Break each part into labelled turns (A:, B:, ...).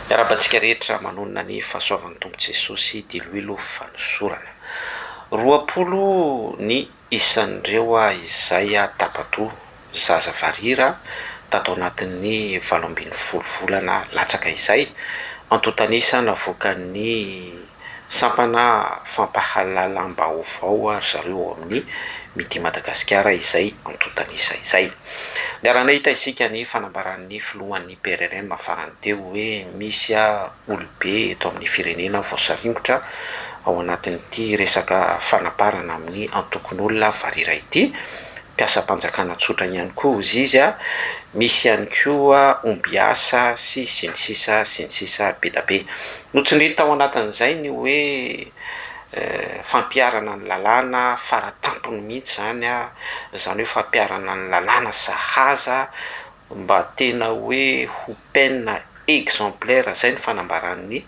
A: Miarabantsika rehetra manonona ny fahasoavan'ny tompo Jesosy diloilo fanosorana. Roapolo ny isan'ireo izay tapato zaza varira tato anatin'ny 8 volana latsaka izay antotanisa navoakan'ny sampana fampahalalam-baovao ry zareo amin'ny midi Madagasikara izay antotanisa izay. Niarana hita isika ny fanambaran'ny filohan'ny PRRM farany teo hoe misy olobe eto amin'ny firenena voasaringotra ao anatin'ity resaka fanaparana amin'ny antokon'olona varira ity. Mpiasa-panjakana tsotra ihany koa izy misy ihany koa omby asa sy ny sisa be da be. Notsindriny tao anatin'izay ny hoe fampiarana ny lalàna faratampony mihitsy zany hoe fampiarana ny lalàna sahaza mba tena hoe ho penina exemplaire zay ny fanambaran'ny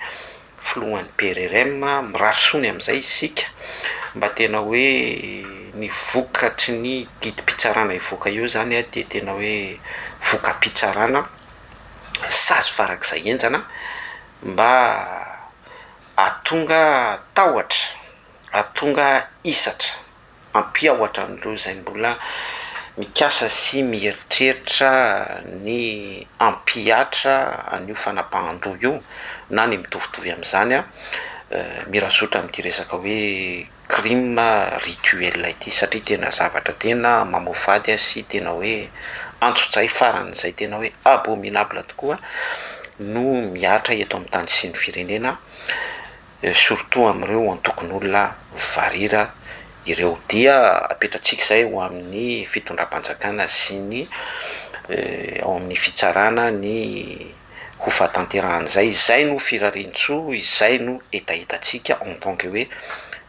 A: filohan'ny PRRM mirarosony amin'izay isika mba tena hoe ny vokatry ny didim-pitsarana ivoaka eo zany dia tena hoe voka-pitsarana sazy farak'izay enjana mba atonga tahotra, atonga isatra, ampiahoatra an'ireo izay mbola mikasa sy mieritreritra ny ampihatra an'io fanapahan-doha io na ny mitovitovy amin'izany mirazotra amin'ity resaka hoe crime rituel ity satria tena zavatra tena mamofady sy tena hoe antso-tsay faran'izay tena hoe abominable tokoa no miatra eto amin'ny tany sy ny firenena surtout amin'ireo antokon'olona varira ireo. Dia apetratsika izay ho amin'ny fitondram-panjakana sy ny ao amin'ny fitsarana ny ho fahatanteran'izay, izay no firarian-tsoa, izay no etahitantsika en tant que hoe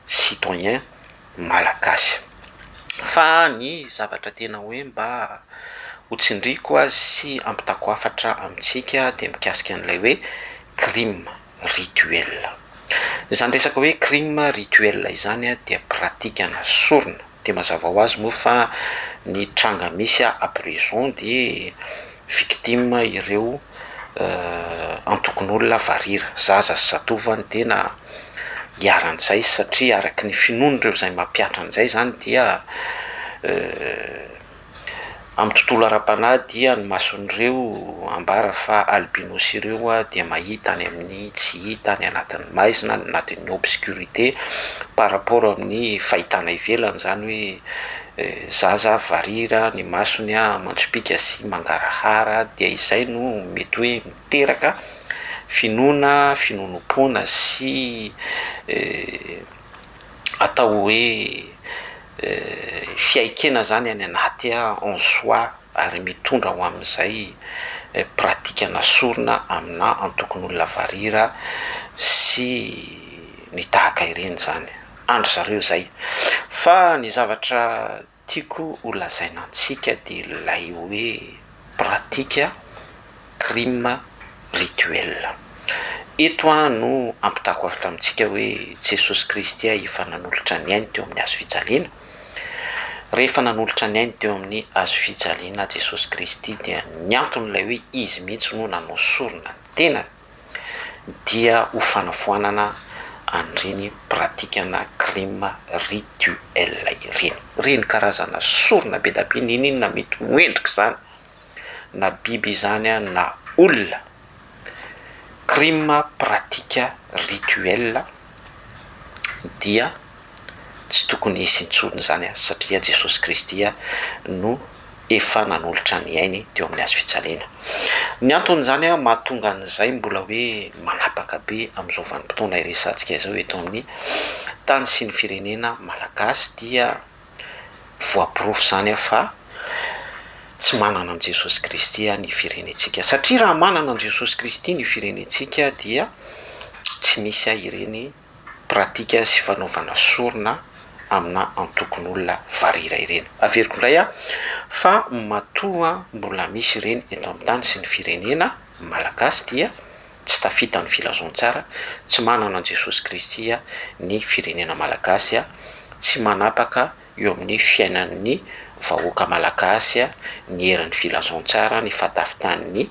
A: citoyen malagasy. Fa ny zavatra tena hoe mba ho tsindriko sy ampitako hafatra amintsika dia mikasika an'ilay hoe crime rituel. Izany resaka hoe crime rituel izany dia pratikana sorona. Dia mazava ho azy moa fa ny tranga misy à prison dia victime ireo antokon'olona varira, zaza sy zatovany tena hiaran'izay satria araky ny finoana ireo izay mampiatra an'izay zany dia amin'ny tontolo ara-panahy dia ny mason'ireo ambara fa albinos ireo dia mahita any amin'ny tsy hita any anatin'ny maizina, anatin'ny obscurité par rapport amin'ny fahitana ivelany zany hoe zaza varira ny masony mantsopika sy mangarahara dia izay no mety hoe miteraka finonom-pona sy atao hoe fiaikena zany any anaty en soi ary mitondra ho amin'izay pratikana sorona amina antokon'olona varira sy ny tahaka ireny zany andro zareo zay. Fa ny zavatra tiako ho lazaina antsika dia ilay hoe pratika crime rituel. Eto no ampitako hafatra amintsika hoe Jesosy Kristy efa nanolotra ny ainy teo amin'ny hazo fijaliana. Rehefa nanolotra ny ainy teo amin'ny hazo fijaliana Jesosy Kristy dia ny anton'ilay hoe izy mihitsy no nanao sorona ny tenany dia ho fanafoanana an'ireny pratikana crime rituel ireny. Ireny karazana sorona be da be ninona mety hoendrika zany na biby izany na olona. Crime pratika rituel dia tsy tokony hisy intsony zany satria Jesosy Kristy no efa nanolotra ny ainy teo amin'ny hazo fijaliana. Ny antony zany mahatonga an'izay mbola hoe manapaka be amin'izao vanim-potoana iresantsika izao eto amin'ny tany sy ny firenena malagasy dia voaporofo zany fa tsy manana an' Jesosy Kristy ny firenentsika satria raha manana an' Jesosy Kristy ny firenentsika dia tsy misy ireny pratika sy fanaovana sorona amina antokon'olona varira ireny. Averiko indray fa matoa mbola misy ireny eto amin'ny tany sy ny firenena malagasy dia tsy tafita ny filazontsara, tsy manana an' Jesosy Kristy ny firenena malagasy, tsy manapaka eo amin'ny fiainan'ny vahoaka malagasy ny herin'ny filazantsara ny fatafitany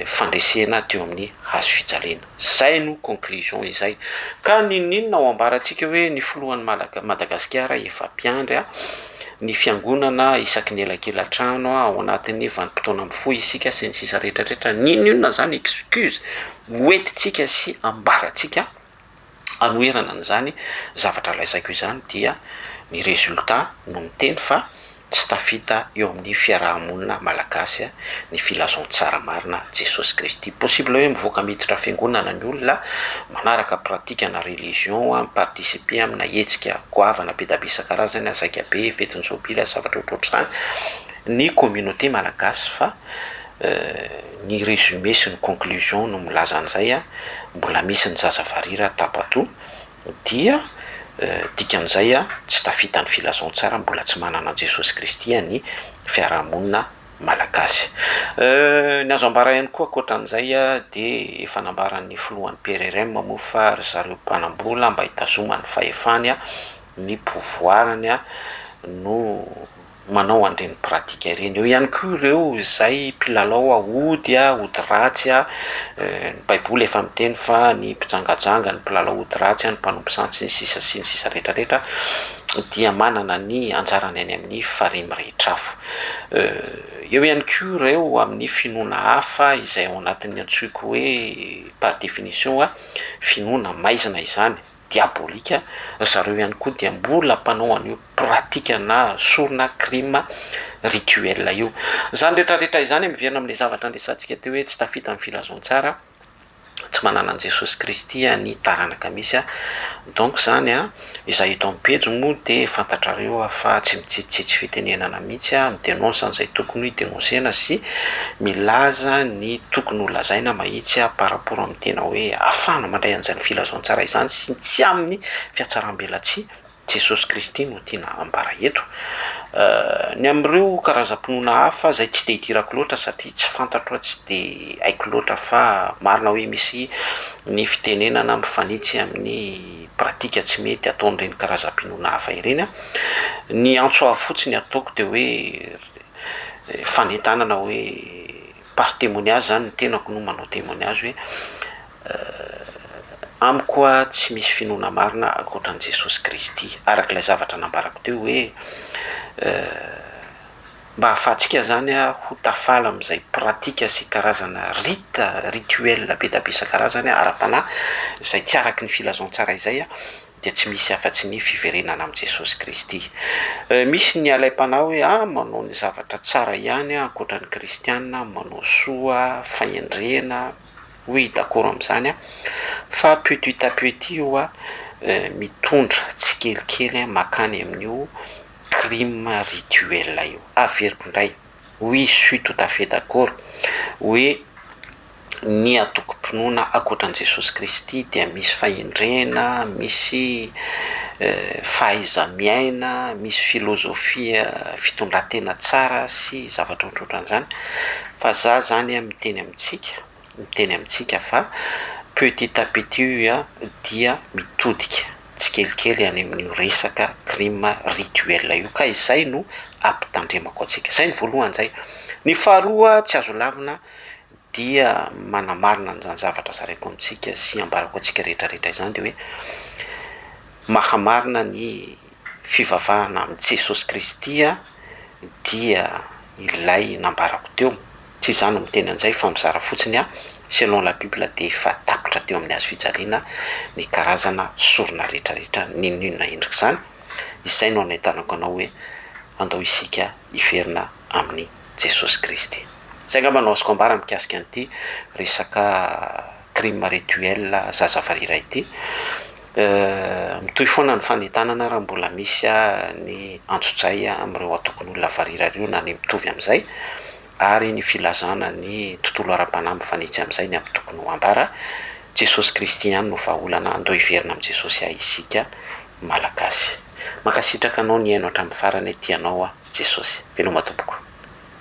A: fandresena teo amin'ny hazo fijaliana. Zay no conclusion izay. Ka ninona ao ambaratsika hoe ny filohan'ny Madagasikara efa mpiandry ny fiangonana isaky ny elankelatrano ao anatin'ny vanim-potoana am'foy isika sy ny sisa rehetrarehetra. Ninona zany excuse hoentitsika sy ambaratsika anoerana an'izany zavatra laisaiko izany dia ny résultat no miteny fa tsy tafita eo amin'ny fiarahamonina malagasy ny filazantsara marina Jesosy Kristy. Possible hoe mivoaka miditra fiangonana ny olona manaraka pratikana religion miparticiper amina hetsika goavana be da be isan-karazany azaika be fetin'ny jobily zavatra ohatrohatr'izany ny communauté malagasy fa ny résumé sy ny conclusion no milaza an'izay mbola misy ny zazavarira tapato dia dikan'izay tsy tafita ny filazantsara mbola tsy manana Jesosy Kristy ny fiarahamonina malagasy. Ny azo ambara ihany koa ankoatran'izay de efa nambaran'ny filohan'ny PRRM moa fa ry zareo mpanambola mba hitazomany fahefany ny pouvoirany no manao andreny pratika ireny. Eo ihany koa ireo izay mpilalao ody ratsy ny baiboly efa miteny fa ny mpijangajanga ny mpilalao ody ratsy ny mpanompo santsy sy ny sisa rehetrarehetra dia manana ny anjarany any amin'ny farimy rehetrafo. Eo ihany koa ireo amin'ny finoana hafa izay ao anatin'ny antsoiko hoe par définition finoana maizina izany diabolika. Zareo ihany koa dia mbola mpanao an'io pratika na sorona crime rituel io. Zany rehetrarehetra izany miverina amin'le zavatra andresantsika teo hoe tsy tafita amin'ny filazantsara tsy manana an Jesosy Kristy ny taranaka misy donc zany izay hita amin'ny pejy moa de fantatrareo fa tsy mitsitsitsitsy fitenenana mihitsy midénonce an'izay tokony dénoncena sy milaza ny tokony holazaina mahitsy par rapport amin'ny tena hoe afana mandray an'izany filazantsara izany sy tsy amin'ny fiatsaram-belatsy Jesosy Kristy no tiana ambara eto. Ny am'ireo karazam-pinoana hafa zay tsy de hidirako loatra satria tsy fantatro tsy de haiko loatra fa marina hoe misy ny fitenenana mifanitsy amin'ny pratika tsy mety ataon'ireny karazam-pinoana hafa ireny. Ny antso fotsiny ataoko de hoe fanentanana hoe par témoignage zany ny tenako no manao témoignage hoe amiko tsy misy finoana marina ankoatran' Jesosy Kristy arak'ilay zavatra nambarako teo hoe mba hahafahantsika zany ho tafala amin'izay pratika sy karazana rituel be da be isan-karazany ara-panahy izay tsy araky ny filazantsara izay dia tsy misy afa-tsy ny fiverenana amin'i Jesosy Kristy. Misy ny alaim-panahy hoe manao ny zavatra tsara ihany ankoatran'ny kristianina manao soa fahendrena oui d'accord amin'izany fa petit à petit mitondra tsy kelikely makany amin'io crime rituel io averiko indray. Oui, je suis tout à fait d'accord hoe ny atoko-pinoana ankoatran'i Jesosy Kristy dia misy fahendrena, misy fahaiza-miaina, misy filozofia fitondran-tena tsara sy zavatra ohatrohatran'izany fa za zany miteny amintsika fa petit à petit dia mitodika tsy kelikely any amin'io resaka crime rituel io ka izay no ampitandremako antsika. Zay ny voalohany zay. Ny faharoa tsy azo lavina dia manamarina an'izany zavatra zaraiko amintsika sy ambarako antsika rehetrarehetra izany de hoe mahamarina ny fivavahana amin'ny Jesosy Kristy dia ilay nambarako teo. Tsy izany no miteny an'izay fa mizara fotsiny selon la Bible de efa tapitra teo amin'ny hazo fijaliana ny karazana sorona rehetrarehetra ninona endrika izany. Izay no anentanako anao hoe andao isika hiverina amin'ny Jesosy Kristy. Zay ngamba no azoko ambara mikasika an'ity resaka crime rituel zazavarira ity. Mitohy foana ny fanentanana raha mbola misy ny antsotsay amin'ireo atokon'olona varira ireo na ny mitovy amin'izay ary ny filazana ny tontolo ara-panahy mifanitsy amin'izay ny amin'ny tokony ho ambara. Jesosy Kristy ihany no vahaolana andao hiverina amin'ny Jesosy isika malagasy. Mankasitraka anao ny haino hatramin'ny farany tianao Jesosy. Veloma tompoko.